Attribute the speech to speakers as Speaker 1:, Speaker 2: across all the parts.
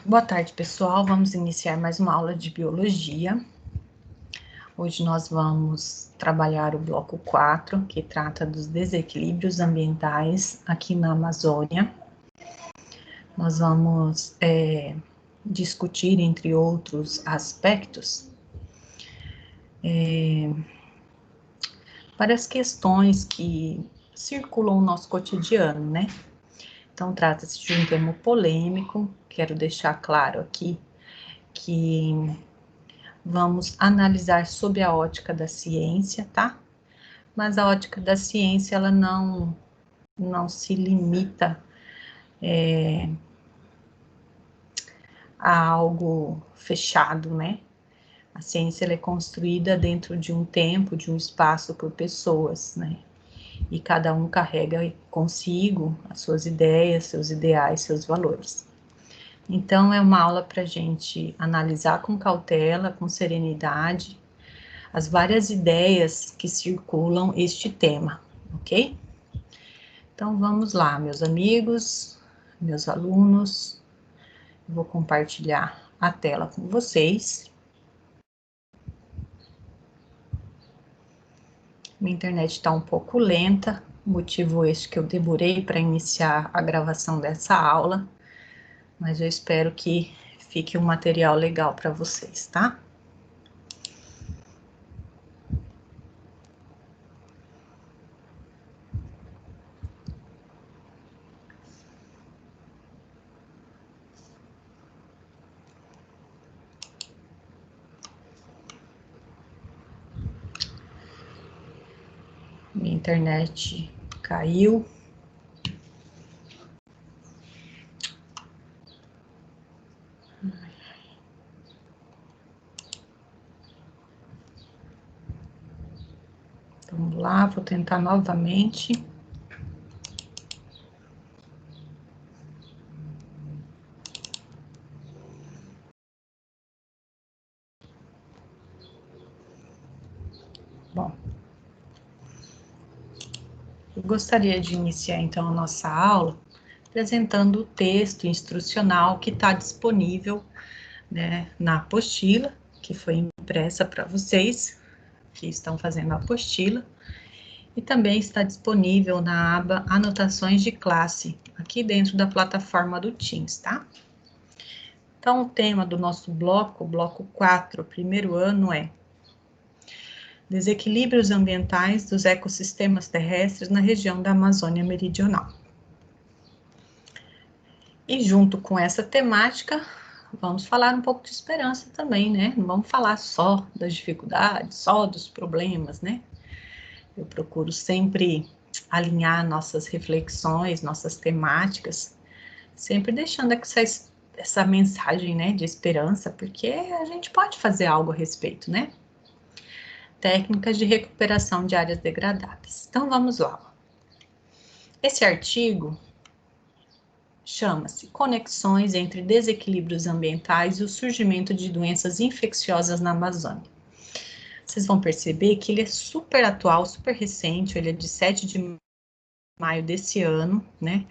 Speaker 1: Boa tarde, pessoal. Vamos iniciar mais uma aula de biologia. Hoje nós vamos trabalhar o bloco 4, que trata dos desequilíbrios ambientais aqui na Amazônia. Nós vamos discutir, entre outros aspectos, várias questões que circulam no nosso cotidiano, né? Então, trata-se de um tema polêmico. Quero deixar claro aqui que vamos analisar sob a ótica da ciência, tá? Mas a ótica da ciência, ela não se limita a algo fechado, né? A ciência, ela é construída dentro de um tempo, de um espaço por pessoas, né? E cada um carrega consigo as suas ideias, seus ideais, seus valores. Então, é uma aula para a gente analisar com cautela, com serenidade, as várias ideias que circulam este tema, ok? Então, vamos lá, meus amigos, meus alunos. Vou compartilhar a tela com vocês. Minha internet está um pouco lenta, motivo este que eu demorei para iniciar a gravação dessa aula, mas eu espero que fique um material legal para vocês, tá? Minha internet caiu. Vamos lá, vou tentar novamente. Bom, eu gostaria de iniciar então a nossa aula apresentando o texto instrucional que está disponível, né, na apostila, que foi impressa para vocês que estão fazendo a apostila, e também está disponível na aba Anotações de Classe, aqui dentro da plataforma do Teams, tá? Então, o tema do nosso bloco 4, primeiro ano, é Desequilíbrios ambientais dos ecossistemas terrestres na região da Amazônia Meridional. E junto com essa temática, vamos falar um pouco de esperança também, né? Não vamos falar só das dificuldades, só dos problemas, né? Eu procuro sempre alinhar nossas reflexões, nossas temáticas, sempre deixando essa mensagem, né, de esperança, porque a gente pode fazer algo a respeito, né? Técnicas de recuperação de áreas degradadas. Então, vamos lá. Esse artigo chama-se Conexões entre Desequilíbrios Ambientais e o Surgimento de Doenças Infecciosas na Amazônia. Vocês vão perceber que ele é super atual, super recente, ele é de 7 de maio desse ano, né?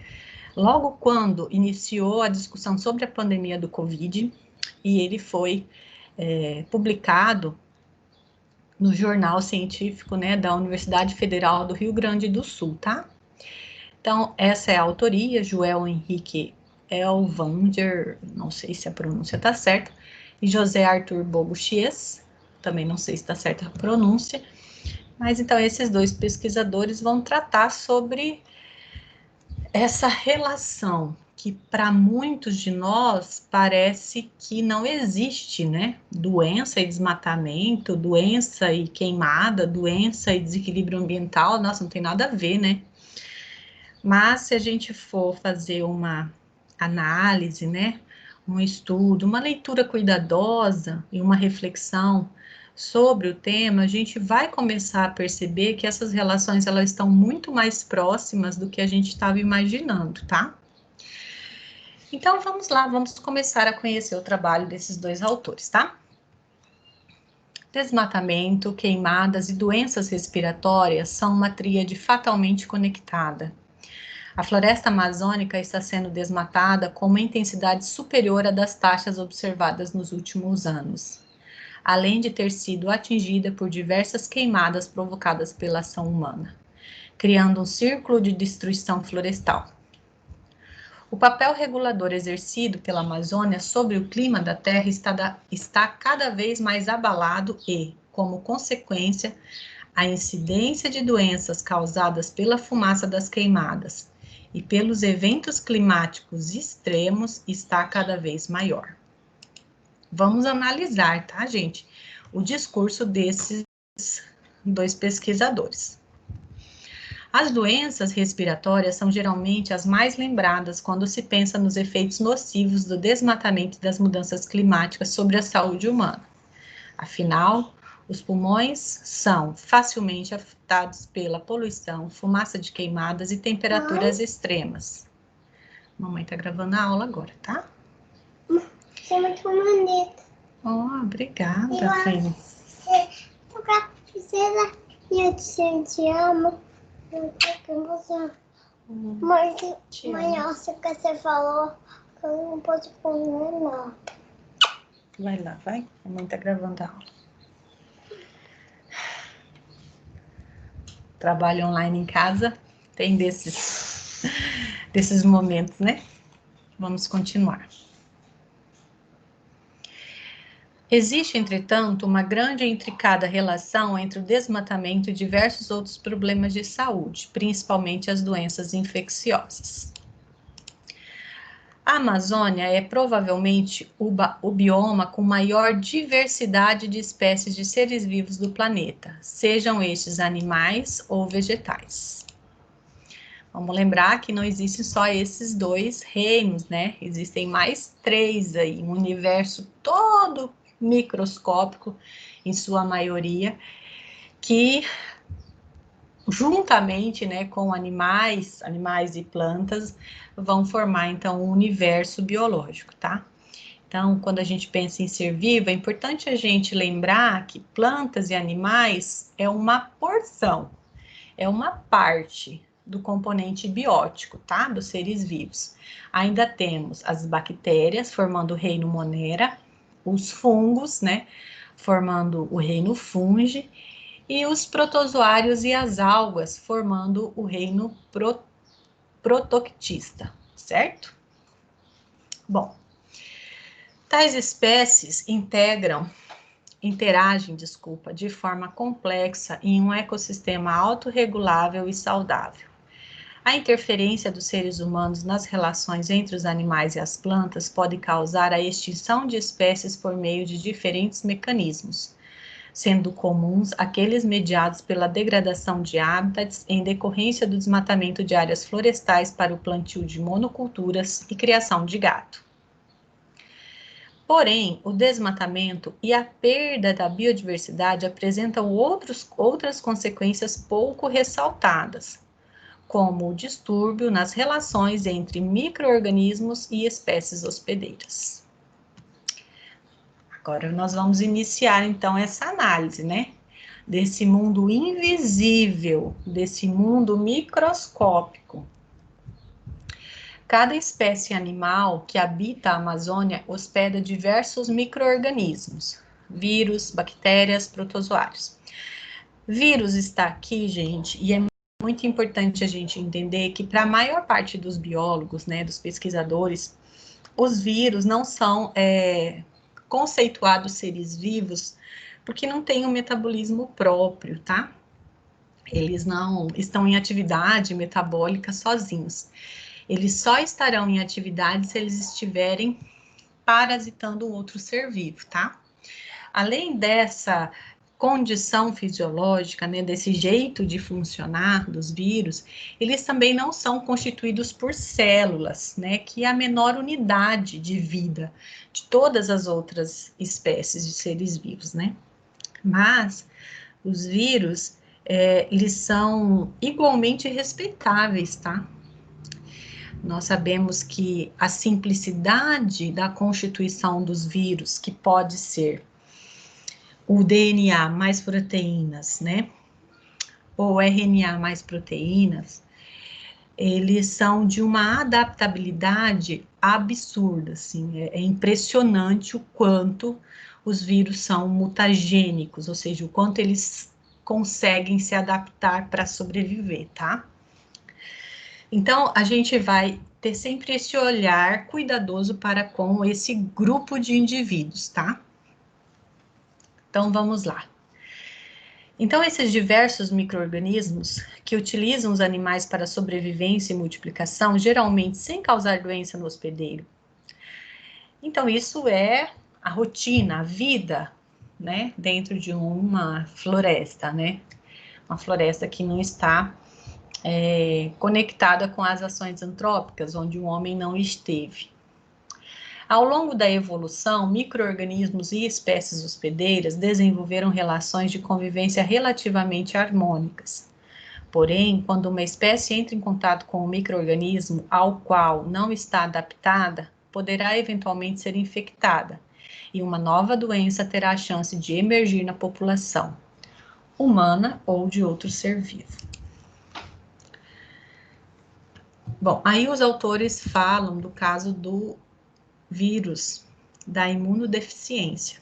Speaker 1: Logo quando iniciou a discussão sobre a pandemia do Covid, e ele foi publicado no jornal científico, né, da Universidade Federal do Rio Grande do Sul, tá? Então, essa é a autoria, Joel Henrique Elvanger, não sei se a pronúncia está certa, e José Arthur Boguchies, também não sei se está certa a pronúncia, mas então esses dois pesquisadores vão tratar sobre essa relação que para muitos de nós parece que não existe, né? Doença e desmatamento, doença e queimada, doença e desequilíbrio ambiental, nossa, não tem nada a ver, né? Mas se a gente for fazer uma análise, né, um estudo, uma leitura cuidadosa e uma reflexão sobre o tema, a gente vai começar a perceber que essas relações elas estão muito mais próximas do que a gente estava imaginando, tá? Então vamos lá, vamos começar a conhecer o trabalho desses dois autores, tá? Desmatamento, queimadas e doenças respiratórias são uma tríade fatalmente conectada. A floresta amazônica está sendo desmatada com uma intensidade superior à das taxas observadas nos últimos anos, além de ter sido atingida por diversas queimadas provocadas pela ação humana, criando um círculo de destruição florestal. O papel regulador exercido pela Amazônia sobre o clima da Terra está cada vez mais abalado e, como consequência, a incidência de doenças causadas pela fumaça das queimadas e pelos eventos climáticos extremos está cada vez maior. Vamos analisar, tá, gente, o discurso desses dois pesquisadores. As doenças respiratórias são geralmente as mais lembradas quando se pensa nos efeitos nocivos do desmatamento e das mudanças climáticas sobre a saúde humana. Afinal, os pulmões são facilmente afetados pela poluição, fumaça de queimadas e temperaturas extremas. Mamãe tá gravando a aula agora, tá?
Speaker 2: Você é muito bonita.
Speaker 1: Oh, obrigada, filha.
Speaker 2: Princesa, eu te amo. Eu quero você. Mãe, nossa, que você falou que eu não posso comer, não.
Speaker 1: Vai lá, vai. A mãe tá gravando a aula. Trabalho online em casa, tem desses momentos, né? Vamos continuar. Existe, entretanto, uma grande e intricada relação entre o desmatamento e diversos outros problemas de saúde, principalmente as doenças infecciosas. A Amazônia é provavelmente o bioma com maior diversidade de espécies de seres vivos do planeta, sejam estes animais ou vegetais. Vamos lembrar que não existem só esses dois reinos, né? Existem mais 3 aí, um universo todo microscópico, em sua maioria, que juntamente, né, com animais e plantas, vão formar, então, um universo biológico, tá? Então, quando a gente pensa em ser vivo, é importante a gente lembrar que plantas e animais é uma porção, é uma parte do componente biótico, tá? Dos seres vivos. Ainda temos as bactérias, formando o reino Monera, os fungos, né, formando o reino Fungi, e os protozoários e as algas, formando o reino protoctista, certo? Bom, tais espécies interagem, de forma complexa em um ecossistema autorregulável e saudável. A interferência dos seres humanos nas relações entre os animais e as plantas pode causar a extinção de espécies por meio de diferentes mecanismos, sendo comuns aqueles mediados pela degradação de hábitats em decorrência do desmatamento de áreas florestais para o plantio de monoculturas e criação de gado. Porém, o desmatamento e a perda da biodiversidade apresentam outras consequências pouco ressaltadas, como o distúrbio nas relações entre micro-organismos e espécies hospedeiras. Agora nós vamos iniciar então essa análise, né? Desse mundo invisível, desse mundo microscópico. Cada espécie animal que habita a Amazônia hospeda diversos micro-organismos, vírus, bactérias, protozoários. Vírus está aqui, gente, e é muito importante a gente entender que para a maior parte dos biólogos, né, dos pesquisadores, os vírus não são conceituados seres vivos porque não têm um metabolismo próprio, tá? Eles não estão em atividade metabólica sozinhos. Eles só estarão em atividade se eles estiverem parasitando um outro ser vivo, tá? Além dessa condição fisiológica, né, desse jeito de funcionar dos vírus, eles também não são constituídos por células, né, que é a menor unidade de vida de todas as outras espécies de seres vivos, né? Mas os vírus, eles são igualmente respeitáveis, tá? Nós sabemos que a simplicidade da constituição dos vírus, que pode ser o DNA mais proteínas, né? Ou RNA mais proteínas, eles são de uma adaptabilidade absurda, assim, é impressionante o quanto os vírus são mutagênicos, ou seja, o quanto eles conseguem se adaptar para sobreviver, tá? Então, a gente vai ter sempre esse olhar cuidadoso para com esse grupo de indivíduos, tá? Então, vamos lá. Então, esses diversos micro-organismos que utilizam os animais para sobrevivência e multiplicação, geralmente sem causar doença no hospedeiro. Então, isso é a rotina, a vida, né, dentro de uma floresta, né? Uma floresta que não está conectada com as ações antrópicas, onde o homem não esteve. Ao longo da evolução, micro-organismos e espécies hospedeiras desenvolveram relações de convivência relativamente harmônicas. Porém, quando uma espécie entra em contato com um micro-organismo ao qual não está adaptada, poderá eventualmente ser infectada, e uma nova doença terá a chance de emergir na população, humana ou de outro ser vivo. Bom, aí os autores falam do caso do vírus da imunodeficiência,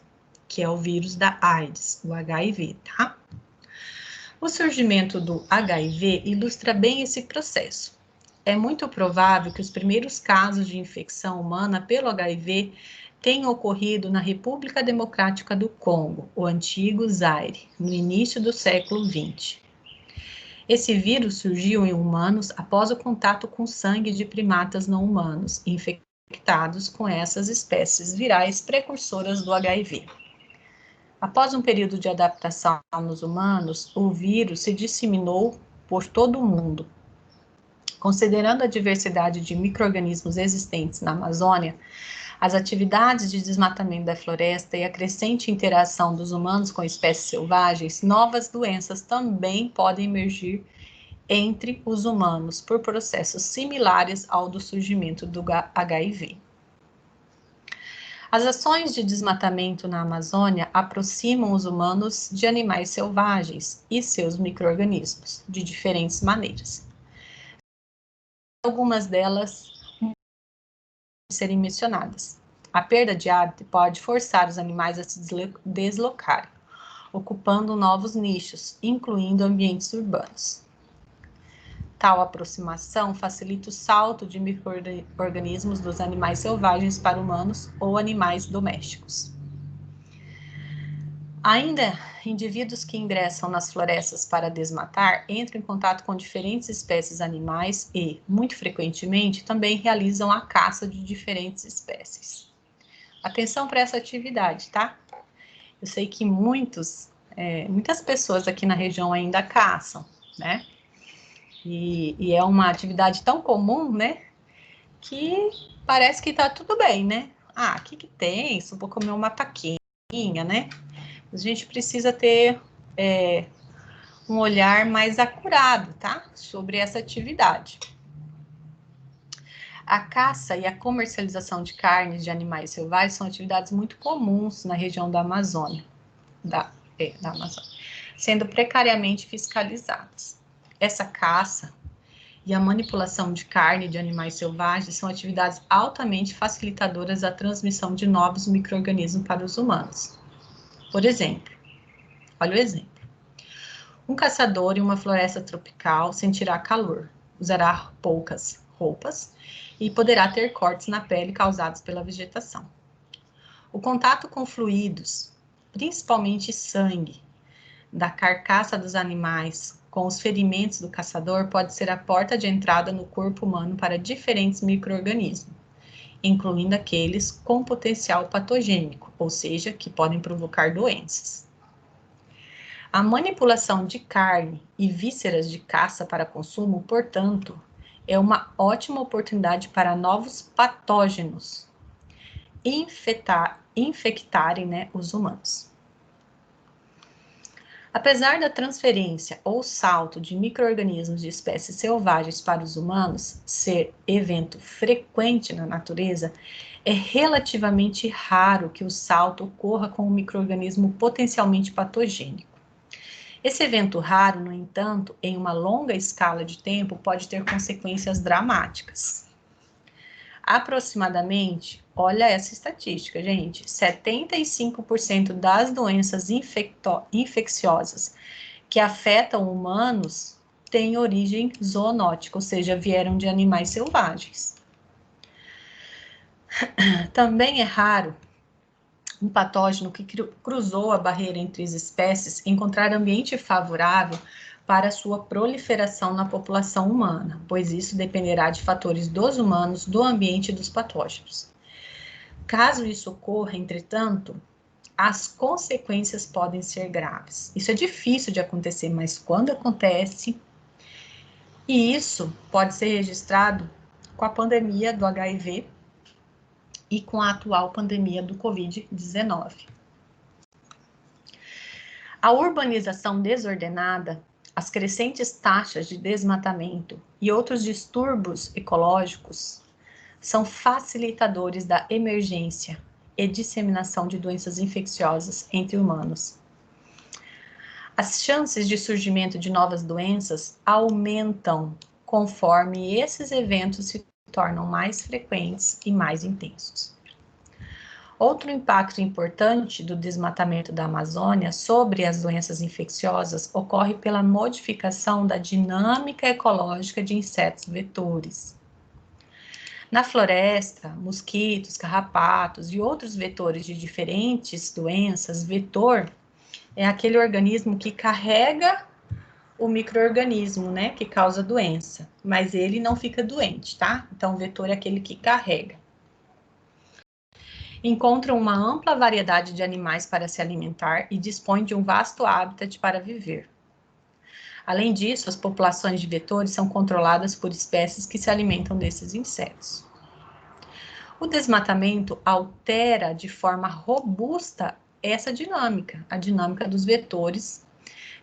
Speaker 1: que é o vírus da AIDS, o HIV, tá? O surgimento do HIV ilustra bem esse processo. É muito provável que os primeiros casos de infecção humana pelo HIV tenham ocorrido na República Democrática do Congo, o antigo Zaire, no início do século XX. Esse vírus surgiu em humanos após o contato com sangue de primatas não humanos, infectados com essas espécies virais precursoras do HIV. Após um período de adaptação nos humanos, o vírus se disseminou por todo o mundo. Considerando a diversidade de micro-organismos existentes na Amazônia, as atividades de desmatamento da floresta e a crescente interação dos humanos com espécies selvagens, novas doenças também podem emergir entre os humanos por processos similares ao do surgimento do HIV. As ações de desmatamento na Amazônia aproximam os humanos de animais selvagens e seus micro-organismos, de diferentes maneiras. Algumas delas serem mencionadas. A perda de hábitat pode forçar os animais a se deslocarem, ocupando novos nichos, incluindo ambientes urbanos. Tal aproximação facilita o salto de micro-organismos dos animais selvagens para humanos ou animais domésticos. Ainda, indivíduos que ingressam nas florestas para desmatar entram em contato com diferentes espécies animais e, muito frequentemente, também realizam a caça de diferentes espécies. Atenção para essa atividade, tá? Eu sei que muitas pessoas aqui na região ainda caçam, né? E é uma atividade tão comum, né? Que parece que tá tudo bem, né? Ah, o que tem? Só vou comer uma taquinha, né? A gente precisa ter um olhar mais acurado, tá? Sobre essa atividade. A caça e a comercialização de carnes de animais selvagens são atividades muito comuns na região da Amazônia, da Amazônia, sendo precariamente fiscalizadas. Essa caça e a manipulação de carne de animais selvagens são atividades altamente facilitadoras da transmissão de novos micro-organismos para os humanos. Por exemplo, olha o exemplo. Um caçador em uma floresta tropical sentirá calor, usará poucas roupas e poderá ter cortes na pele causados pela vegetação. O contato com fluidos, principalmente sangue, da carcaça dos animais com os ferimentos do caçador pode ser a porta de entrada no corpo humano para diferentes micro-organismos, incluindo aqueles com potencial patogênico, ou seja, que podem provocar doenças. A manipulação de carne e vísceras de caça para consumo, portanto, é uma ótima oportunidade para novos patógenos infectarem, né, os humanos. Apesar da transferência ou salto de micro-organismos de espécies selvagens para os humanos ser evento frequente na natureza, é relativamente raro que o salto ocorra com um micro-organismo potencialmente patogênico. Esse evento raro, no entanto, em uma longa escala de tempo, pode ter consequências dramáticas. Aproximadamente, olha essa estatística, gente, 75% das doenças infecciosas que afetam humanos têm origem zoonótica, ou seja, vieram de animais selvagens. Também é raro um patógeno que cruzou a barreira entre as espécies encontrar ambiente favorável para sua proliferação na população humana, pois isso dependerá de fatores dos humanos, do ambiente e dos patógenos. Caso isso ocorra, entretanto, as consequências podem ser graves. Isso é difícil de acontecer, mas quando acontece, e isso pode ser registrado com a pandemia do HIV e com a atual pandemia do Covid-19. A urbanização desordenada, as crescentes taxas de desmatamento e outros distúrbios ecológicos são facilitadores da emergência e disseminação de doenças infecciosas entre humanos. As chances de surgimento de novas doenças aumentam conforme esses eventos se tornam mais frequentes e mais intensos. Outro impacto importante do desmatamento da Amazônia sobre as doenças infecciosas ocorre pela modificação da dinâmica ecológica de insetos vetores. Na floresta, mosquitos, carrapatos e outros vetores de diferentes doenças, vetor é aquele organismo que carrega o micro-organismo, né, que causa doença, mas ele não fica doente, tá? Então, o vetor é aquele que carrega. Encontram uma ampla variedade de animais para se alimentar e dispõem de um vasto hábitat para viver. Além disso, as populações de vetores são controladas por espécies que se alimentam desses insetos. O desmatamento altera de forma robusta essa dinâmica, a dinâmica dos vetores,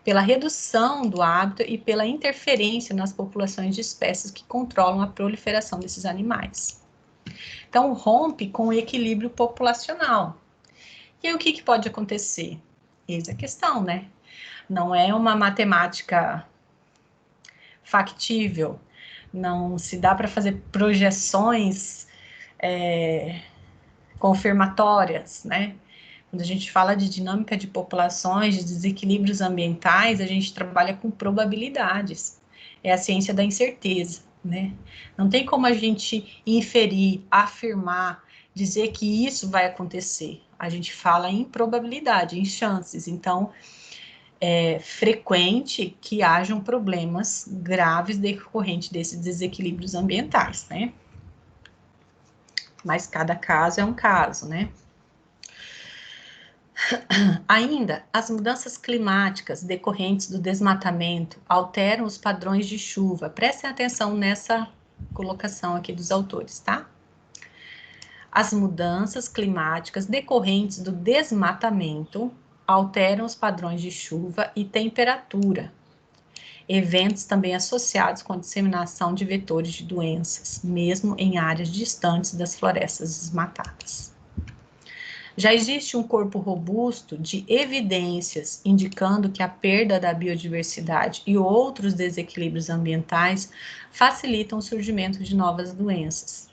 Speaker 1: pela redução do hábito e pela interferência nas populações de espécies que controlam a proliferação desses animais. Então, rompe com o equilíbrio populacional. E aí, o que pode acontecer? Eis a questão, né? Não é uma matemática factível, não se dá para fazer projeções confirmatórias, né? Quando a gente fala de dinâmica de populações, de desequilíbrios ambientais, a gente trabalha com probabilidades. É a ciência da incerteza, né? Não tem como a gente inferir, afirmar, dizer que isso vai acontecer. A gente fala em probabilidade, em chances. Então, é frequente que hajam problemas graves decorrentes desses desequilíbrios ambientais, né? Mas cada caso é um caso, né? Ainda, as mudanças climáticas decorrentes do desmatamento alteram os padrões de chuva. Prestem atenção nessa colocação aqui dos autores, tá? As mudanças climáticas decorrentes do desmatamento alteram os padrões de chuva e temperatura. Eventos também associados com a disseminação de vetores de doenças, mesmo em áreas distantes das florestas desmatadas. Já existe um corpo robusto de evidências indicando que a perda da biodiversidade e outros desequilíbrios ambientais facilitam o surgimento de novas doenças.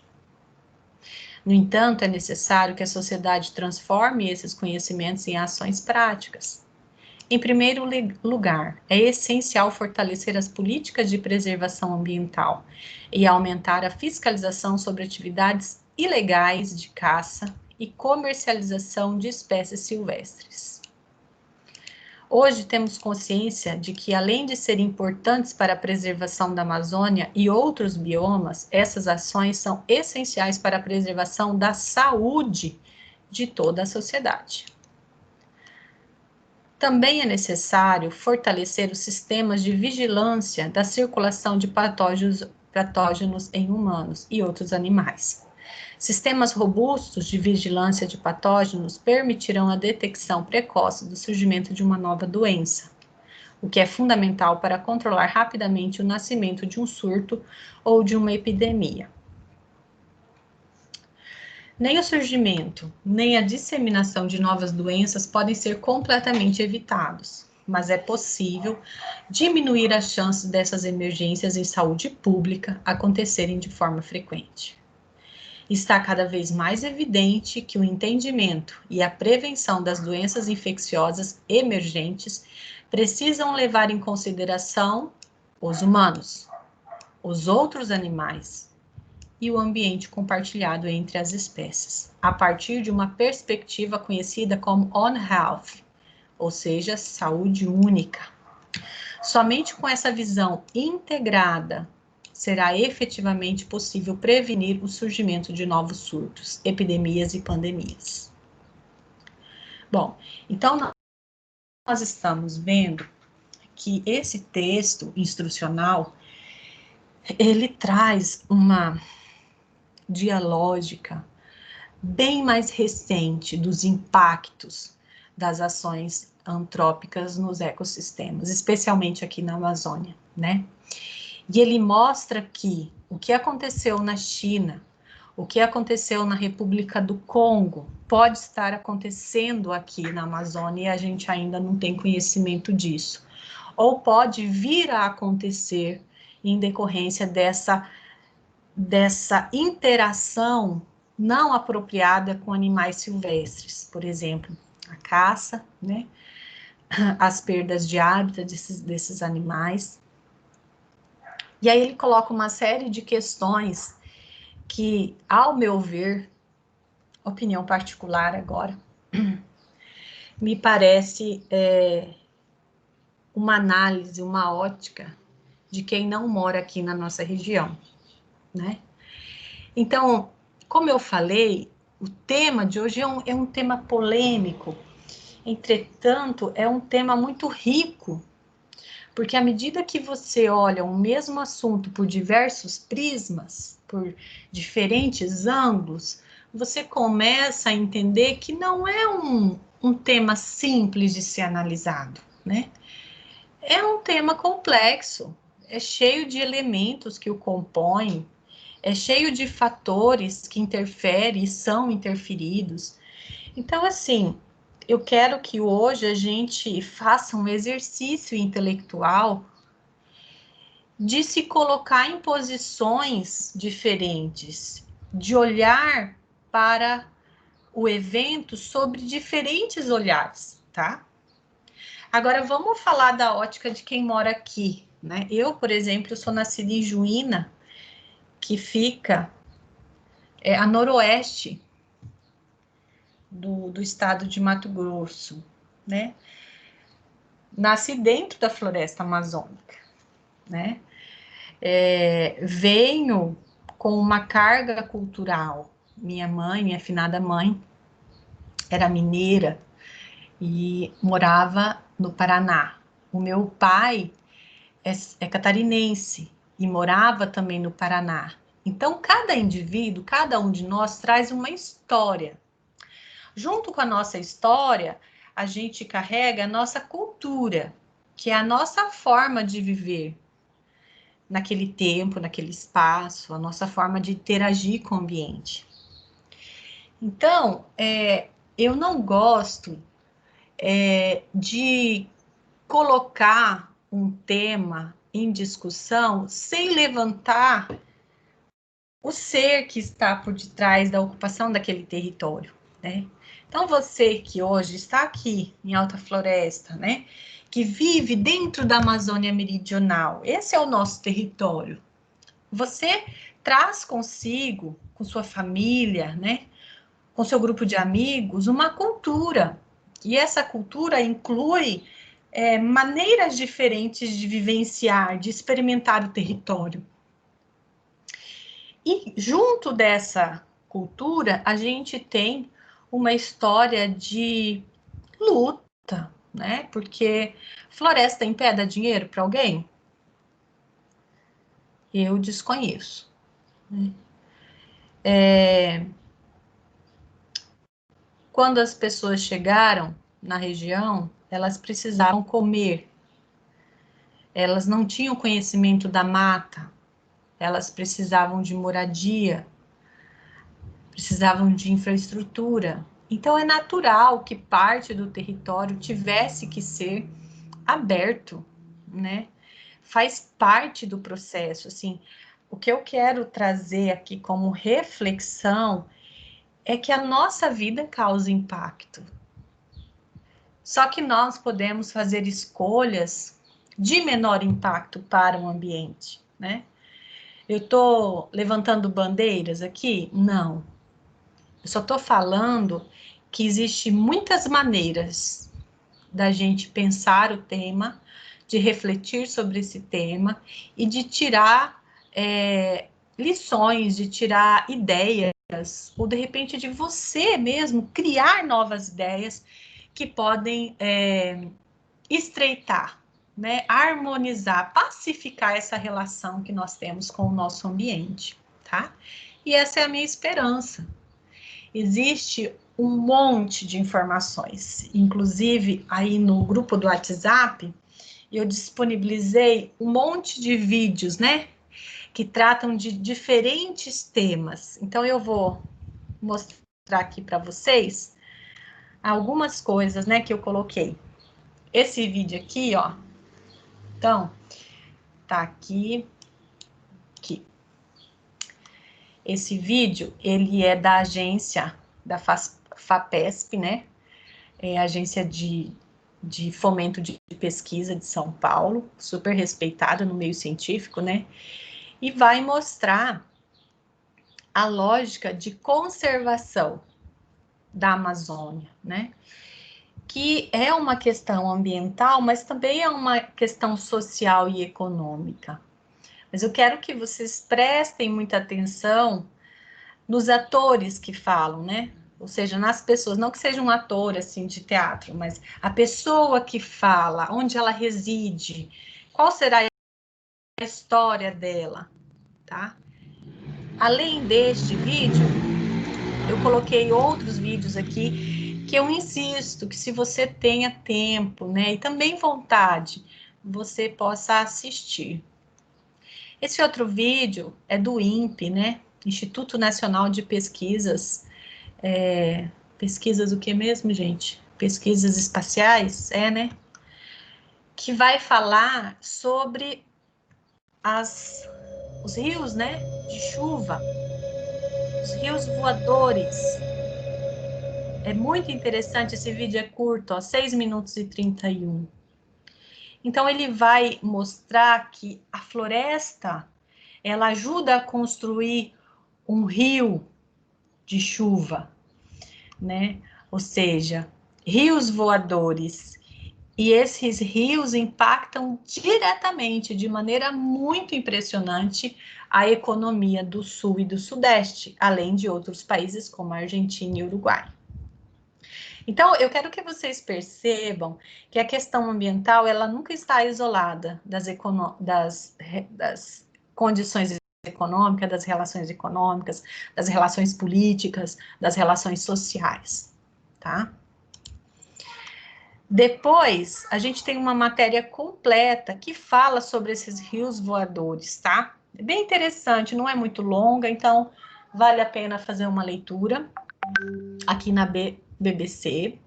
Speaker 1: No entanto, é necessário que a sociedade transforme esses conhecimentos em ações práticas. Em primeiro lugar, é essencial fortalecer as políticas de preservação ambiental e aumentar a fiscalização sobre atividades ilegais de caça e comercialização de espécies silvestres. Hoje temos consciência de que, além de serem importantes para a preservação da Amazônia e outros biomas, essas ações são essenciais para a preservação da saúde de toda a sociedade. Também é necessário fortalecer os sistemas de vigilância da circulação de patógenos em humanos e outros animais. Sistemas robustos de vigilância de patógenos permitirão a detecção precoce do surgimento de uma nova doença, o que é fundamental para controlar rapidamente o nascimento de um surto ou de uma epidemia. Nem o surgimento, nem a disseminação de novas doenças podem ser completamente evitados. mas é possível diminuir as chances dessas emergências em saúde pública acontecerem de forma frequente. Está cada vez mais evidente que o entendimento e a prevenção das doenças infecciosas emergentes precisam levar em consideração os humanos, os outros animais e o ambiente compartilhado entre as espécies, a partir de uma perspectiva conhecida como On Health, ou seja, saúde única. Somente com essa visão integrada será efetivamente possível prevenir o surgimento de novos surtos, epidemias e pandemias. Bom, então nós estamos vendo que esse texto instrucional, ele traz uma dialógica bem mais recente dos impactos das ações antrópicas nos ecossistemas, especialmente aqui na Amazônia, né? E ele mostra que o que aconteceu na China, o que aconteceu na República do Congo, pode estar acontecendo aqui na Amazônia e a gente ainda não tem conhecimento disso. Ou pode vir a acontecer em decorrência dessa interação não apropriada com animais silvestres, por exemplo, a caça, né? As perdas de hábitat desses animais. E aí ele coloca uma série de questões que, ao meu ver, opinião particular agora, me parece uma análise, uma ótica de quem não mora aqui na nossa região, né? Então, como eu falei, o tema de hoje é um tema polêmico, entretanto, é um tema muito rico, porque à medida que você olha o mesmo assunto por diversos prismas, por diferentes ângulos, você começa a entender que não é um tema simples de ser analisado, né? É um tema complexo, é cheio de elementos que o compõem, é cheio de fatores que interferem e são interferidos. Então, assim, eu quero que hoje a gente faça um exercício intelectual de se colocar em posições diferentes, de olhar para o evento sobre diferentes olhares, tá? Agora, vamos falar da ótica de quem mora aqui, né? Eu, por exemplo, sou nascida em Juína, que fica a noroeste do estado de Mato Grosso, né? Nasci dentro da floresta amazônica, né? Venho com uma carga cultural. Minha mãe, minha finada mãe, era mineira e morava no Paraná. O meu pai é catarinense e morava também no Paraná. Então, cada indivíduo, cada um de nós traz uma história. Junto com a nossa história, a gente carrega a nossa cultura, que é a nossa forma de viver naquele tempo, naquele espaço, a nossa forma de interagir com o ambiente. Então, eu não gosto de colocar um tema em discussão sem levantar o ser que está por detrás da ocupação daquele território, né? Então, você que hoje está aqui em Alta Floresta, né, que vive dentro da Amazônia Meridional, esse é o nosso território. Você traz consigo, com sua família, né, com seu grupo de amigos, uma cultura. E essa cultura inclui maneiras diferentes de vivenciar, de experimentar o território. E junto dessa cultura, a gente tem uma história de luta, né? Porque floresta em pé dá dinheiro para alguém? Eu desconheço. Né? Quando as pessoas chegaram na região, elas precisavam comer. Elas não tinham conhecimento da mata. Elas precisavam de moradia. Precisavam de infraestrutura. Então, é natural que parte do território tivesse que ser aberto, né? Faz parte do processo, assim. O que eu quero trazer aqui como reflexão é que a nossa vida causa impacto. Só que nós podemos fazer escolhas de menor impacto para o ambiente, né? Eu estou levantando bandeiras aqui? Não. Eu só estou falando que existem muitas maneiras da gente pensar o tema, de refletir sobre esse tema e de tirar lições, de tirar ideias, ou de repente de você mesmo criar novas ideias que podem estreitar, né, harmonizar, pacificar essa relação que nós temos com o nosso ambiente, tá? E essa é a minha esperança. Existe um monte de informações, inclusive aí no grupo do WhatsApp, eu disponibilizei um monte de vídeos, né, que tratam de diferentes temas. Então eu vou mostrar aqui para vocês algumas coisas, né, que eu coloquei. Esse vídeo aqui, ó, então, tá aqui. Esse vídeo, ele é da agência da FAPESP, né? É a agência de fomento de pesquisa de São Paulo, super respeitada no meio científico, né? E vai mostrar a lógica de conservação da Amazônia, né? Que é uma questão ambiental, mas também é uma questão social e econômica. Mas eu quero que vocês prestem muita atenção nos atores que falam, né? Ou seja, nas pessoas, não que seja um ator assim de teatro, mas a pessoa que fala, onde ela reside, qual será a história dela, tá? Além deste vídeo, eu coloquei outros vídeos aqui que eu insisto que se você tenha tempo, né, e também vontade, você possa assistir. Esse outro vídeo é do INPE, né, Instituto Nacional de Pesquisas, pesquisas o que mesmo, gente? Pesquisas espaciais, né? Que vai falar sobre os rios, né, de chuva, os rios voadores. É muito interessante, esse vídeo é curto, ó, 6 minutos e 31. Então, ele vai mostrar que a floresta, ela ajuda a construir um rio de chuva, né? Ou seja, rios voadores. E esses rios impactam diretamente, de maneira muito impressionante, a economia do Sul e do Sudeste, além de outros países como a Argentina e Uruguai. Então, eu quero que vocês percebam que a questão ambiental, ela nunca está isolada das condições econômicas, das relações políticas, das relações sociais, tá? Depois, a gente tem uma matéria completa que fala sobre esses rios voadores, tá? É bem interessante, não é muito longa, então vale a pena fazer uma leitura aqui na BBC.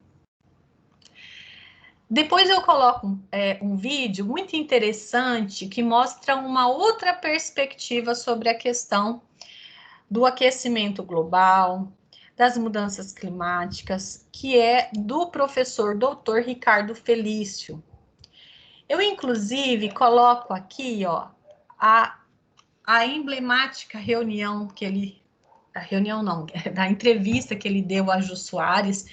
Speaker 1: Depois eu coloco um vídeo muito interessante que mostra uma outra perspectiva sobre a questão do aquecimento global, das mudanças climáticas, que é do professor Dr. Ricardo Felício. Eu, inclusive, coloco aqui, ó, a emblemática reunião que ele... A reunião não, da entrevista que ele deu a Jô Soares.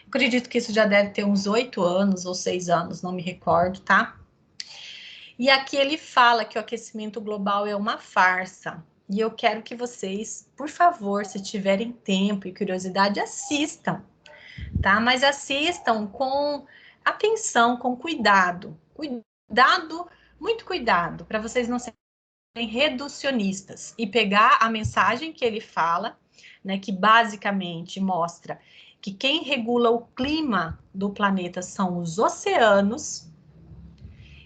Speaker 1: Acredito que isso já deve ter uns 8 anos ou 6 anos, não me recordo, tá? E aqui ele fala que o aquecimento global é uma farsa. E eu quero que vocês, por favor, se tiverem tempo e curiosidade, assistam, tá? Mas assistam com atenção, com cuidado. Cuidado, muito cuidado, para vocês não serem reducionistas e pegar a mensagem que ele fala, né, que basicamente mostra que quem regula o clima do planeta são os oceanos,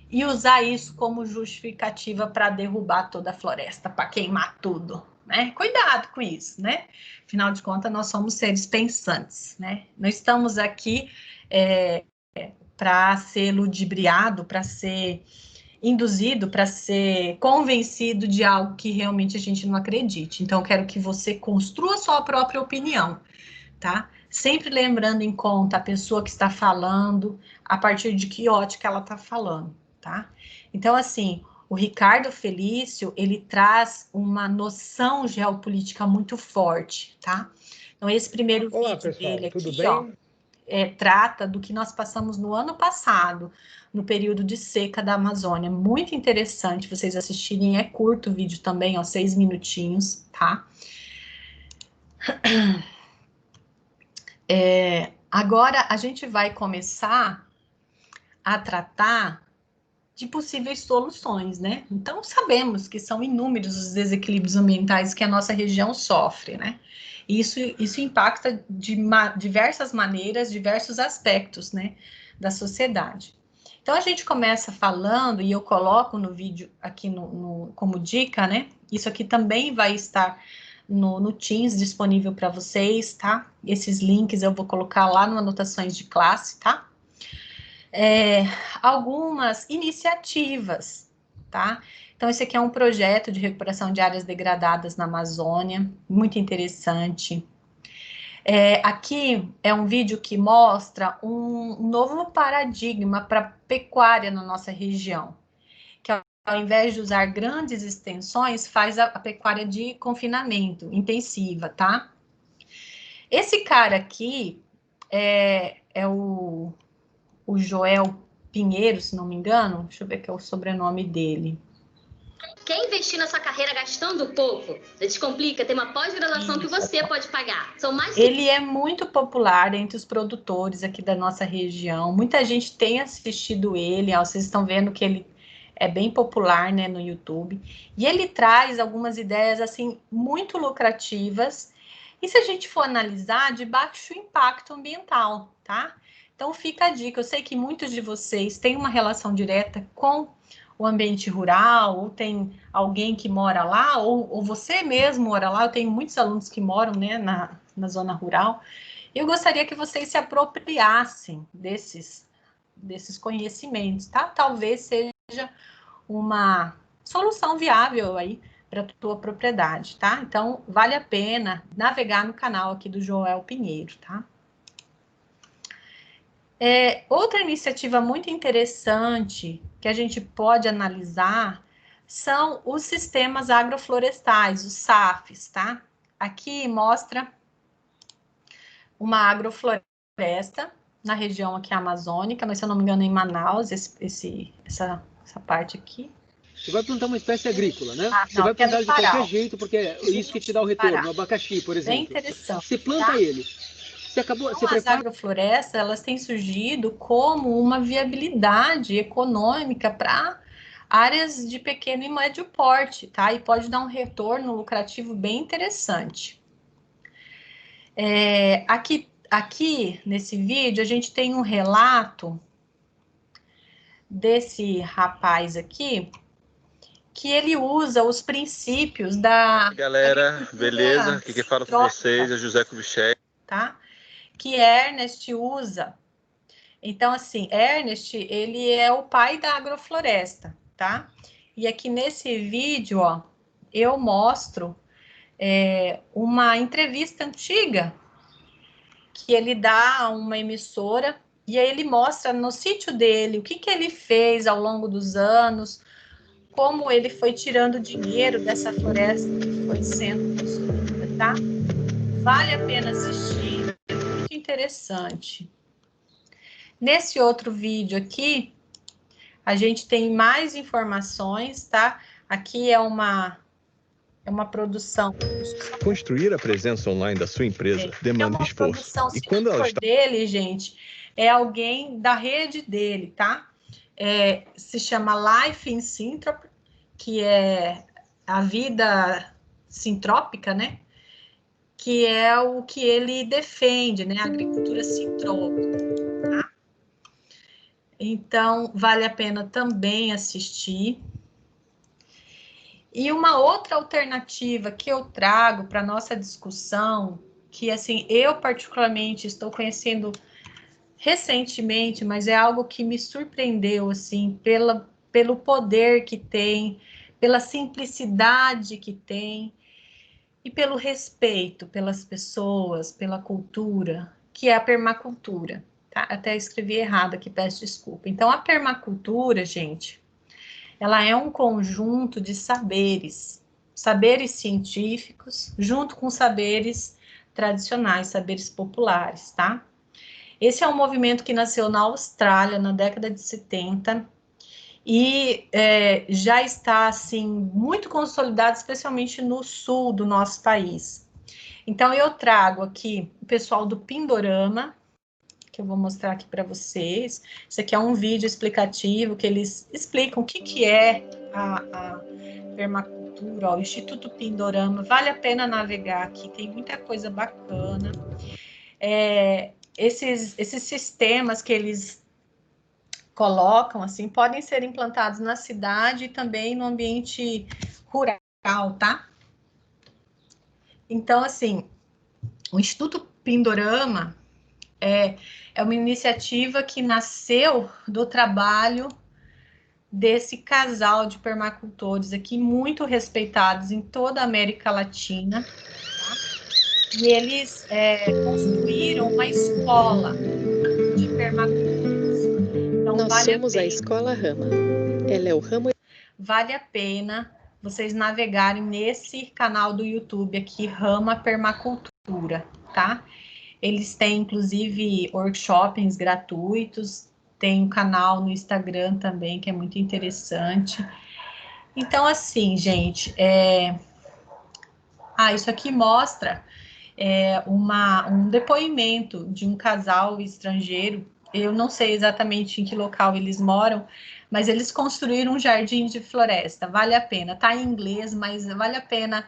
Speaker 1: e usar isso como justificativa para derrubar toda a floresta, para queimar tudo, né? Cuidado com isso, né? Afinal de contas, nós somos seres pensantes, né? Não estamos aqui para ser ludibriado, para ser induzido, para ser convencido de algo que realmente a gente não acredite. Então, eu quero que você construa sua própria opinião, tá? Sempre lembrando em conta a pessoa que está falando, a partir de que ótica ela está falando, tá? Então, assim, o Ricardo Felício, ele traz uma noção geopolítica muito forte, tá? Então, esse primeiro
Speaker 3: Olá,
Speaker 1: vídeo
Speaker 3: pessoal,
Speaker 1: dele
Speaker 3: tudo
Speaker 1: aqui,
Speaker 3: bem?
Speaker 1: ó, trata do que nós passamos no ano passado, no período de seca da Amazônia. Muito interessante vocês assistirem, é curto o vídeo também, ó, 6 minutinhos, tá? Agora, a gente vai começar a tratar de possíveis soluções, né? Então, sabemos que são inúmeros os desequilíbrios ambientais que a nossa região sofre, né? Isso impacta de diversas maneiras, diversos aspectos, né, da sociedade. Então, a gente começa falando, e eu coloco no vídeo aqui como dica, né? Isso aqui também vai estar no Teams disponível para vocês, tá? Esses links eu vou colocar lá no Anotações de Classe, tá? Algumas iniciativas, tá? Então, esse aqui é um projeto de recuperação de áreas degradadas na Amazônia, muito interessante. Aqui é um vídeo que mostra um novo paradigma para pecuária na nossa região, que ao invés de usar grandes extensões, faz a pecuária de confinamento intensiva, tá? Esse cara aqui é o Joel Pinheiro, se não me engano. Deixa eu ver que é o sobrenome dele.
Speaker 4: Quer investir na sua carreira gastando pouco? Descomplica, tem uma pós-graduação que você pode pagar. São mais...
Speaker 1: Ele é muito popular entre os produtores aqui da nossa região. Muita gente tem assistido ele. Ó, vocês estão vendo que ele é bem popular, né, no YouTube. E ele traz algumas ideias, assim, muito lucrativas. E se a gente for analisar, de baixo impacto ambiental, tá? Então, fica a dica. Eu sei que muitos de vocês têm uma relação direta com o ambiente rural, ou tem alguém que mora lá, ou você mesmo mora lá. Eu tenho muitos alunos que moram, né, na zona rural. Eu gostaria que vocês se apropriassem desses conhecimentos, tá? Talvez seja uma solução viável aí para a tua propriedade, tá? Então, vale a pena navegar no canal aqui do Joel Pinheiro, tá? Outra iniciativa muito interessante que a gente pode analisar são os sistemas agroflorestais, os SAFs, tá? Aqui mostra uma agrofloresta na região aqui amazônica, mas se eu não me engano em Manaus, essa parte aqui.
Speaker 3: Você vai plantar uma espécie agrícola, né? Você
Speaker 1: Não,
Speaker 3: vai plantar de qualquer
Speaker 1: Pará.
Speaker 3: jeito, porque é isso que te dá o retorno. O abacaxi, por exemplo.
Speaker 1: Bem interessante.
Speaker 3: Você planta
Speaker 1: tá?
Speaker 3: ele. Você
Speaker 1: As agroflorestas, elas têm surgido como uma viabilidade econômica para áreas de pequeno e médio porte, tá? E pode dar um retorno lucrativo bem interessante. Aqui nesse vídeo, a gente tem um relato desse rapaz aqui, que ele usa os princípios da...
Speaker 5: Galera, beleza? Aqui quem fala com vocês é José Kubitschek.
Speaker 1: Tá? Que Ernest usa. Então, assim, Ernest, ele é o pai da agrofloresta, tá? E aqui nesse vídeo, ó, eu mostro uma entrevista antiga que ele dá a uma emissora, e aí ele mostra no sítio dele o que ele fez ao longo dos anos, como ele foi tirando dinheiro dessa floresta que foi sendo destruída, tá? Vale a pena assistir, é muito interessante. Nesse outro vídeo aqui, a gente tem mais informações, tá? Aqui é uma produção.
Speaker 6: Construir a presença online da sua empresa demanda esforço.
Speaker 1: E quando ela está dele, gente, é alguém da rede dele, tá? Se chama Life in Syntropy, que é a vida sintrópica, né? Que é o que ele defende, né? A agricultura sintrópica, tá? Então, vale a pena também assistir. E uma outra alternativa que eu trago para nossa discussão, que assim, eu particularmente estou conhecendo recentemente, mas é algo que me surpreendeu, assim, pelo poder que tem, pela simplicidade que tem, e pelo respeito pelas pessoas, pela cultura, que é a permacultura. Tá? Até escrevi errado aqui, peço desculpa. Então, a permacultura, gente, ela é um conjunto de saberes científicos, junto com saberes tradicionais, saberes populares, tá? Esse é um movimento que nasceu na Austrália na década de 70 e já está, assim, muito consolidado, especialmente no sul do nosso país. Então, eu trago aqui o pessoal do Pindorama, que eu vou mostrar aqui para vocês. Isso aqui é um vídeo explicativo que eles explicam o que é a permacultura, ó, o Instituto Pindorama. Vale a pena navegar aqui, tem muita coisa bacana. Esses sistemas que eles colocam, assim, podem ser implantados na cidade e também no ambiente rural, tá? Então, assim, o Instituto Pindorama é uma iniciativa que nasceu do trabalho desse casal de permacultores aqui, muito respeitados em toda a América Latina, tá? E eles construíram uma escola de permacultores. Então,
Speaker 7: Nós somos a Escola Rama. Ela é o ramo...
Speaker 1: Vale a pena vocês navegarem nesse canal do YouTube aqui, Rama Permacultura, tá? Eles têm, inclusive, workshops gratuitos, tem um canal no Instagram também, que é muito interessante. Então, assim, gente, isso aqui mostra um depoimento de um casal estrangeiro. Eu não sei exatamente em que local eles moram, mas eles construíram um jardim de floresta. Vale a pena, tá em inglês, mas vale a pena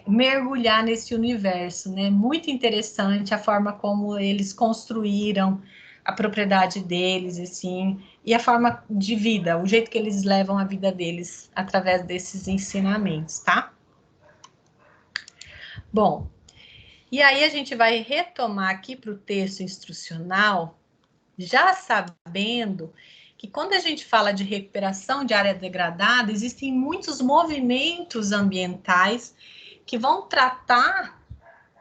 Speaker 1: mergulhar nesse universo, né? Muito interessante a forma como eles construíram a propriedade deles, assim, e a forma de vida, o jeito que eles levam a vida deles através desses ensinamentos, tá? Bom, e aí a gente vai retomar aqui para o texto instrucional, já sabendo que quando a gente fala de recuperação de área degradada, existem muitos movimentos ambientais que vão tratar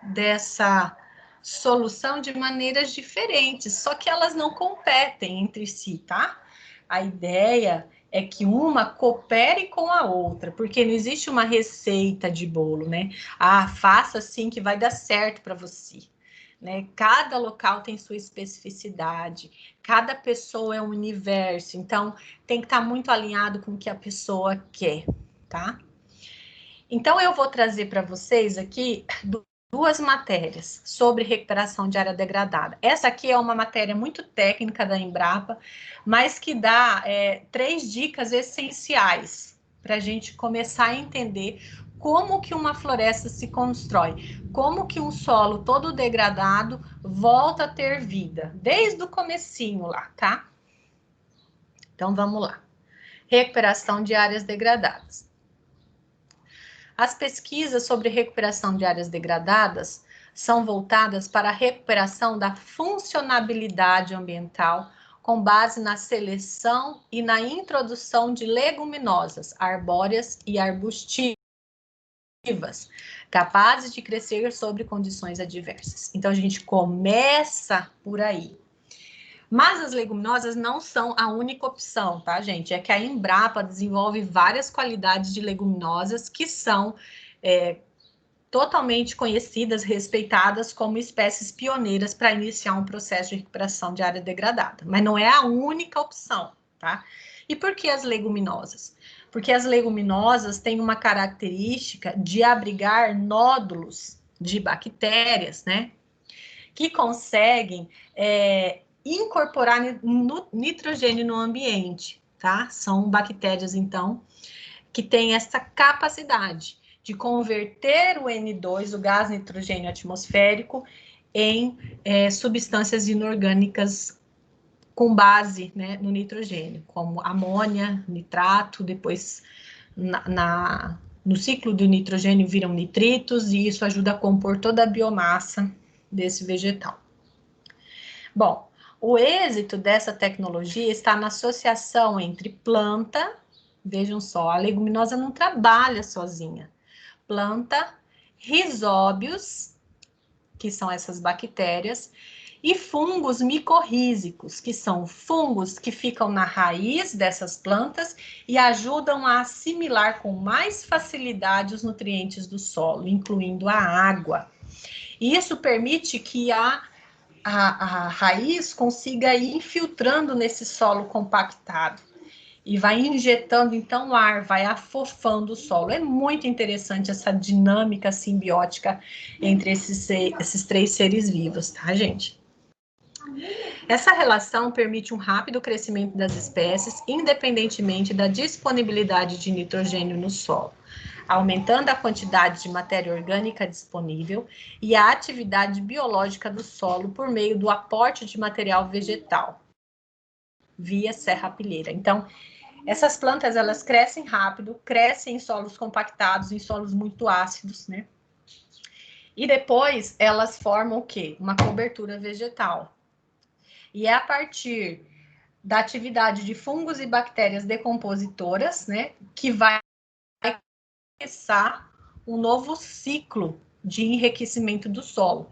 Speaker 1: dessa solução de maneiras diferentes, só que elas não competem entre si, tá? A ideia é que uma coopere com a outra, porque não existe uma receita de bolo, né? Faça assim que vai dar certo para você. Né? Cada local tem sua especificidade, cada pessoa é um universo, então tem que estar muito alinhado com o que a pessoa quer, tá? Então eu vou trazer para vocês aqui duas matérias sobre recuperação de área degradada. Essa aqui é uma matéria muito técnica da Embrapa, mas que dá 3 dicas essenciais para a gente começar a entender como que uma floresta se constrói, como que um solo todo degradado volta a ter vida, desde o comecinho lá, tá? Então, vamos lá. Recuperação de áreas degradadas. As pesquisas sobre recuperação de áreas degradadas são voltadas para a recuperação da funcionabilidade ambiental com base na seleção e na introdução de leguminosas, arbóreas e arbustivas, capazes de crescer sob condições adversas. Então, a gente começa por aí. Mas as leguminosas não são a única opção, tá, gente? É que a Embrapa desenvolve várias qualidades de leguminosas que são totalmente conhecidas, respeitadas como espécies pioneiras para iniciar um processo de recuperação de área degradada. Mas não é a única opção, tá? E por que as leguminosas? Porque as leguminosas têm uma característica de abrigar nódulos de bactérias, né? Que conseguem incorporar nitrogênio no ambiente, tá? São bactérias, então, que têm essa capacidade de converter o N2, o gás nitrogênio atmosférico, em substâncias inorgânicas com base, né, no nitrogênio, como amônia, nitrato, depois no ciclo do nitrogênio viram nitritos, e isso ajuda a compor toda a biomassa desse vegetal. Bom, o êxito dessa tecnologia está na associação entre planta, vejam só, a leguminosa não trabalha sozinha. Planta, rizóbios, que são essas bactérias, e fungos micorrízicos, que são fungos que ficam na raiz dessas plantas e ajudam a assimilar com mais facilidade os nutrientes do solo, incluindo a água. E isso permite que a raiz consiga ir infiltrando nesse solo compactado e vai injetando, então, ar, vai afofando o solo. É muito interessante essa dinâmica simbiótica entre esses 3 seres vivos, tá, gente? Essa relação permite um rápido crescimento das espécies, independentemente da disponibilidade de nitrogênio no solo, aumentando a quantidade de matéria orgânica disponível e a atividade biológica do solo por meio do aporte de material vegetal, via serrapilheira. Então, essas plantas, elas crescem rápido, crescem em solos compactados, em solos muito ácidos, né? E depois, elas formam o quê? Uma cobertura vegetal. E é a partir da atividade de fungos e bactérias decompositoras, né, que vai começar um novo ciclo de enriquecimento do solo.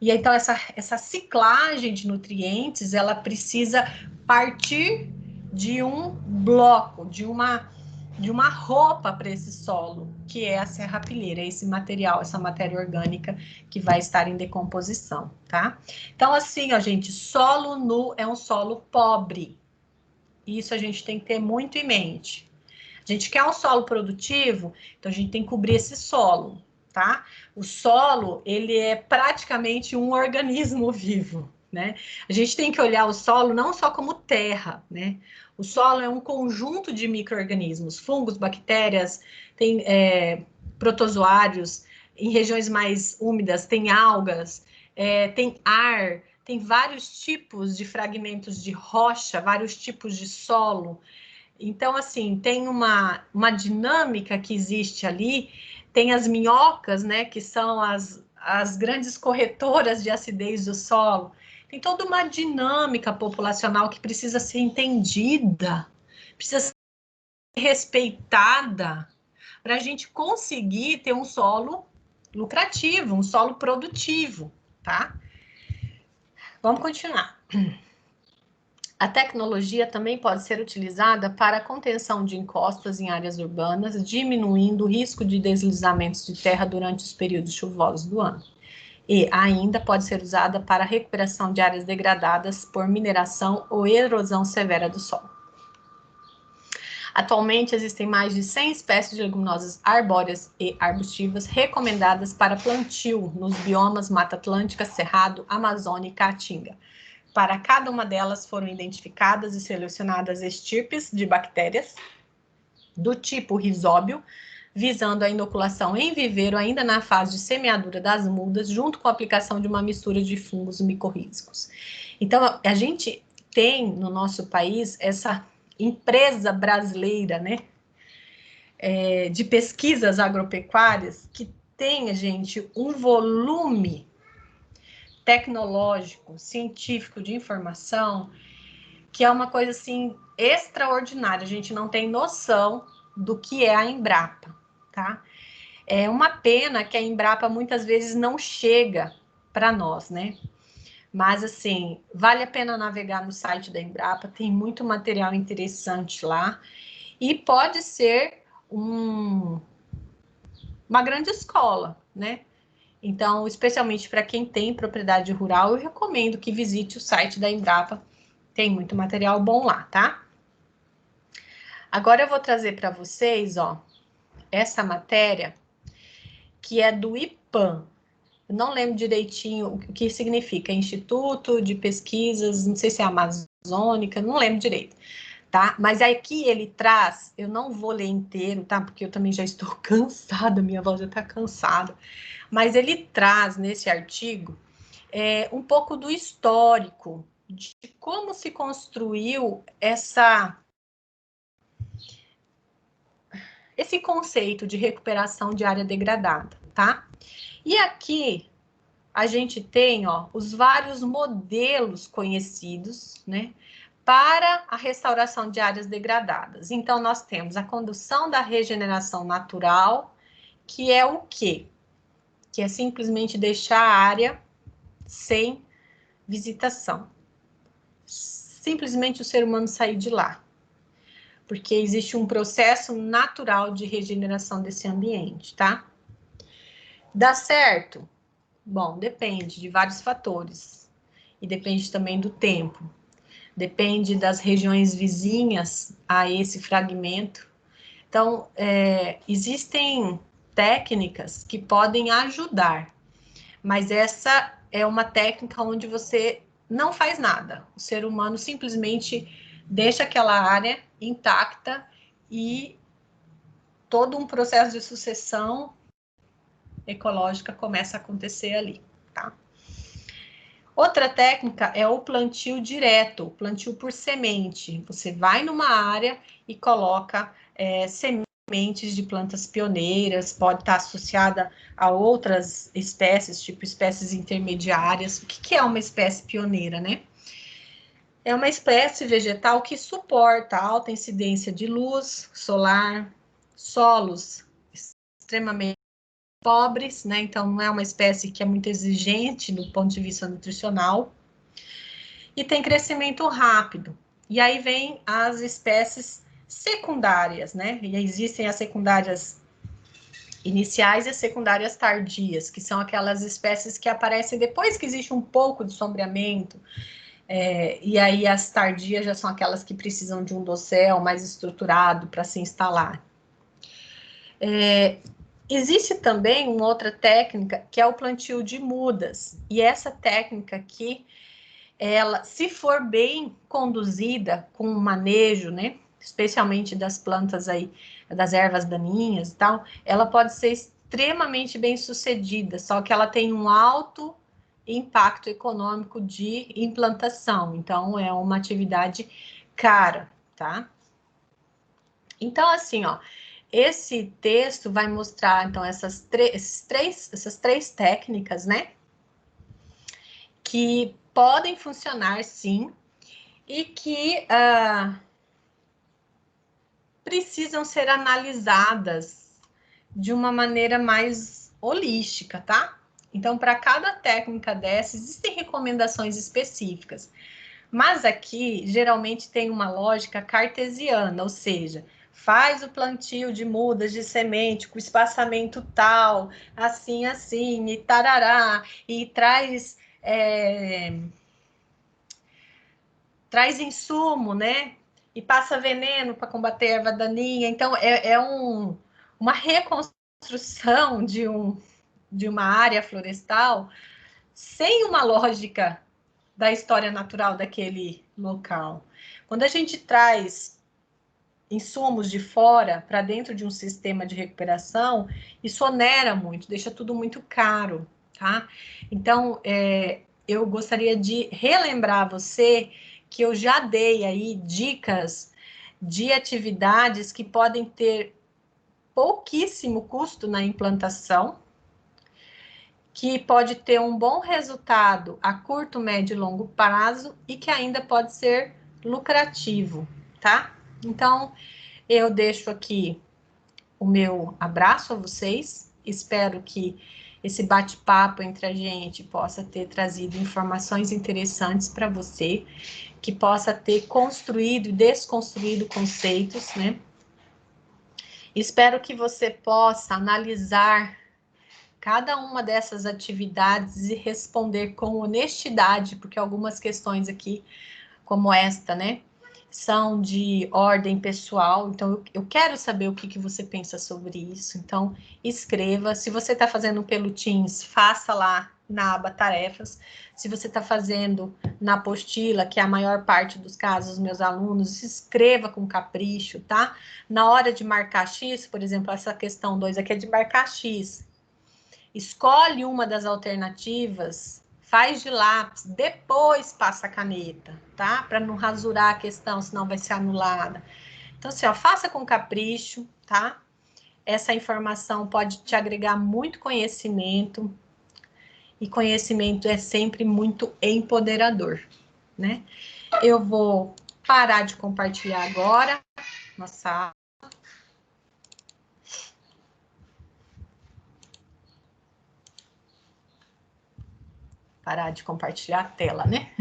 Speaker 1: E então essa ciclagem de nutrientes, ela precisa partir de um bloco, de uma roupa para esse solo, que é a serrapilheira, esse material, essa matéria orgânica que vai estar em decomposição, tá? Então, assim, ó, gente, solo nu é um solo pobre. Isso a gente tem que ter muito em mente. A gente quer um solo produtivo, então a gente tem que cobrir esse solo, tá? O solo, ele é praticamente um organismo vivo, né? A gente tem que olhar o solo não só como terra, né? O solo é um conjunto de micro-organismos, fungos, bactérias, tem protozoários, em regiões mais úmidas tem algas, tem ar, tem vários tipos de fragmentos de rocha, vários tipos de solo. Então, assim, tem uma dinâmica que existe ali, tem as minhocas, né, que são as grandes corretoras de acidez do solo. Tem toda uma dinâmica populacional que precisa ser entendida, precisa ser respeitada, para a gente conseguir ter um solo lucrativo, um solo produtivo, tá? Vamos continuar. A tecnologia também pode ser utilizada para a contenção de encostas em áreas urbanas, diminuindo o risco de deslizamentos de terra durante os períodos chuvosos do ano. E ainda pode ser usada para a recuperação de áreas degradadas por mineração ou erosão severa do solo. Atualmente, existem mais de 100 espécies de leguminosas arbóreas e arbustivas recomendadas para plantio nos biomas Mata Atlântica, Cerrado, Amazônia e Caatinga. Para cada uma delas foram identificadas e selecionadas estirpes de bactérias do tipo rizóbio, visando a inoculação em viveiro ainda na fase de semeadura das mudas, junto com a aplicação de uma mistura de fungos micorrízicos. Então, a gente tem no nosso país essa empresa brasileira, né, de pesquisas agropecuárias, que tem, gente, um volume tecnológico, científico de informação, que é uma coisa, assim, extraordinária. A gente não tem noção do que é a Embrapa, tá? É uma pena que a Embrapa muitas vezes não chega para nós, né? Mas, assim, vale a pena navegar no site da Embrapa, tem muito material interessante lá, e pode ser uma grande escola, né? Então, especialmente para quem tem propriedade rural, eu recomendo que visite o site da Embrapa, tem muito material bom lá, tá? Agora eu vou trazer para vocês, ó, essa matéria, que é do IPAM. Eu não lembro direitinho o que significa, Instituto de Pesquisas, não sei se é Amazônica, não lembro direito, tá? Mas aqui ele traz, eu não vou ler inteiro, tá? Porque eu também já estou cansada, minha voz já está cansada. Mas ele traz nesse artigo um pouco do histórico, de como se construiu esse conceito de recuperação de área degradada, tá? E aqui, a gente tem, ó, os vários modelos conhecidos, né, para a restauração de áreas degradadas. Então, nós temos a condução da regeneração natural, que é o quê? Que é simplesmente deixar a área sem visitação. Simplesmente o ser humano sair de lá. Porque existe um processo natural de regeneração desse ambiente, tá? Dá certo? Bom, depende de vários fatores. E depende também do tempo. Depende das regiões vizinhas a esse fragmento. Então, existem técnicas que podem ajudar, mas essa é uma técnica onde você não faz nada. O ser humano simplesmente deixa aquela área intacta e todo um processo de sucessão ecológica começa a acontecer ali, tá? Outra técnica é o plantio direto, o plantio por semente. Você vai numa área e coloca sementes de plantas pioneiras, pode estar associada a outras espécies, tipo espécies intermediárias. O que é uma espécie pioneira, né? É uma espécie vegetal que suporta alta incidência de luz solar, solos extremamente pobres, né? Então, não é uma espécie que é muito exigente do ponto de vista nutricional. E tem crescimento rápido. E aí vem as espécies secundárias, né? E existem as secundárias iniciais e as secundárias tardias, que são aquelas espécies que aparecem depois que existe um pouco de sombreamento. E aí as tardias já são aquelas que precisam de um dossel mais estruturado para se instalar. Existe também uma outra técnica, que é o plantio de mudas. E essa técnica aqui, ela, se for bem conduzida com o manejo, né, especialmente das plantas aí, das ervas daninhas e tal, ela pode ser extremamente bem sucedida, só que ela tem um alto impacto econômico de implantação. Então, é uma atividade cara, tá? Então, assim, ó, esse texto vai mostrar, então, essas três técnicas, né? Que podem funcionar, sim, e que precisam ser analisadas de uma maneira mais holística, tá? Então, para cada técnica dessa, existem recomendações específicas. Mas aqui, geralmente, tem uma lógica cartesiana, ou seja, faz o plantio de mudas de semente com espaçamento tal, assim, e tarará, e traz insumo, né? E passa veneno para combater a erva daninha. Então, uma reconstrução de uma área florestal sem uma lógica da história natural daquele local. Quando a gente traz insumos de fora para dentro de um sistema de recuperação, isso onera muito, deixa tudo muito caro, tá? Então, eu gostaria de relembrar você que eu já dei aí dicas de atividades que podem ter pouquíssimo custo na implantação, que pode ter um bom resultado a curto, médio e longo prazo e que ainda pode ser lucrativo, tá? Então, eu deixo aqui o meu abraço a vocês, espero que esse bate-papo entre a gente possa ter trazido informações interessantes para você, que possa ter construído e desconstruído conceitos, né? Espero que você possa analisar cada uma dessas atividades e responder com honestidade, porque algumas questões aqui, como esta, né, são de ordem pessoal, então eu quero saber o que você pensa sobre isso, então escreva. Se você está fazendo pelo Teams, faça lá na aba tarefas. Se você está fazendo na apostila, que é a maior parte dos casos, meus alunos, escreva com capricho, tá? Na hora de marcar X, por exemplo, essa questão 2 aqui é de marcar X. Escolhe uma das alternativas, faz de lápis, depois passa a caneta, tá? Para não rasurar a questão, senão vai ser anulada. Então, assim, ó, faça com capricho, tá? Essa informação pode te agregar muito conhecimento. e conhecimento é sempre muito empoderador, né? Eu vou parar de compartilhar agora na sala. Parar de compartilhar a tela, né?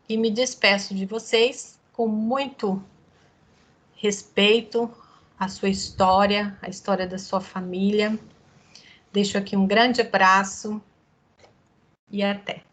Speaker 1: E me despeço de vocês com muito respeito à sua história, à história da sua família. Deixo aqui um grande abraço e até.